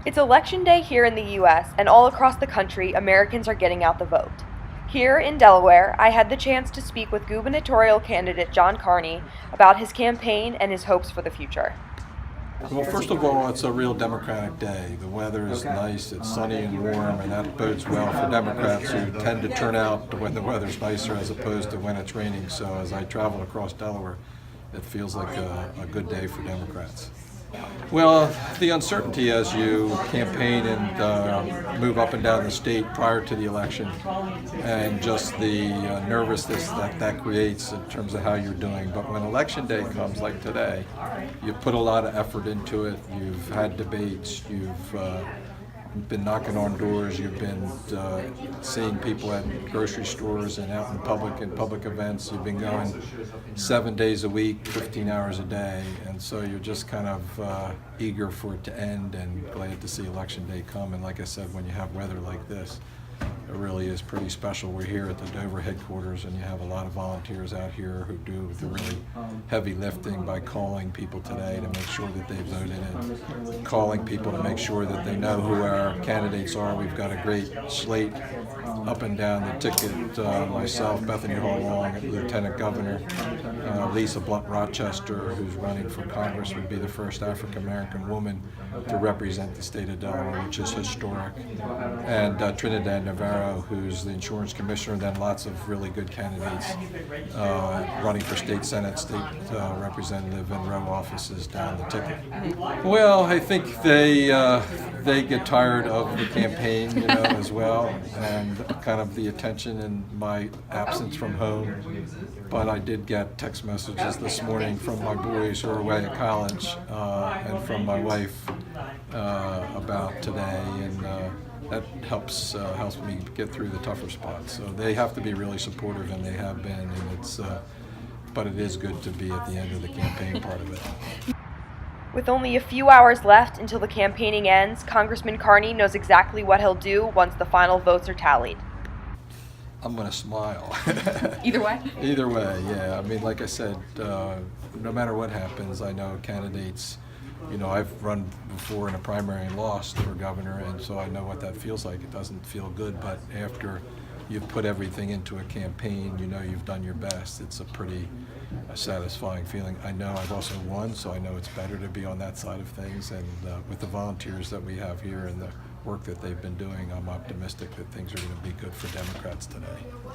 It's election day here in the U.S., and all across the country, Americans are getting out the vote. Here in Delaware, I had the chance to speak with gubernatorial candidate John Carney about his campaign and his hopes for the future. Well, first of all, it's a real Democratic day. The weather is nice, it's sunny and warm, and that bodes well for Democrats who tend to turn out when the weather's nicer as opposed to when it's raining. So as I travel across Delaware, it feels like a good day for Democrats. Well, the uncertainty as you campaign and move up and down the state prior to the election, and just the nervousness that creates in terms of how you're doing. But when election day comes, like today, you put a lot of effort into it. You've had debates. You've been knocking on doors. You've been seeing people at grocery stores and out in public events. You've been going 7 days a week, 15 hours a day, and so you're just kind of eager for it to end and glad to see election day come. And like I said, when you have weather like this, it really is pretty special. We're here at the Dover headquarters, and you have a lot of volunteers out here who do the really heavy lifting by calling people today to make sure that they voted, and calling people to make sure that they know who our candidates are. We've got a great slate up and down the ticket. Myself, Bethany Hall-Long, Lieutenant Governor, Lisa Blunt Rochester, who's running for Congress, would be the first African-American woman to represent the state of Delaware, which is historic, and Trinidad Navarro, who's the insurance commissioner, and then lots of really good candidates running for state senate, state representative, and row offices down the ticket. Well, I think they get tired of the campaign, as well, and kind of the attention in my absence from home. But I did get text messages this morning from my boys who are away at college, and from my wife about today, and that helps me get through the tougher spots. So they have to be really supportive, and they have been, and but it is good to be at the end of the campaign part of it. With only a few hours left until the campaigning ends, Congressman Carney knows exactly what he'll do once the final votes are tallied. I'm going to smile. Either way? Either way, yeah. I mean, like I said, no matter what happens, I know candidates, I've run before in a primary and lost for governor, and so I know what that feels like. It doesn't feel good, but after you've put everything into a campaign, you've done your best. It's a pretty satisfying feeling. I know I've also won, so I know it's better to be on that side of things, and with the volunteers that we have here and the work that they've been doing, I'm optimistic that things are going to be good for Democrats today.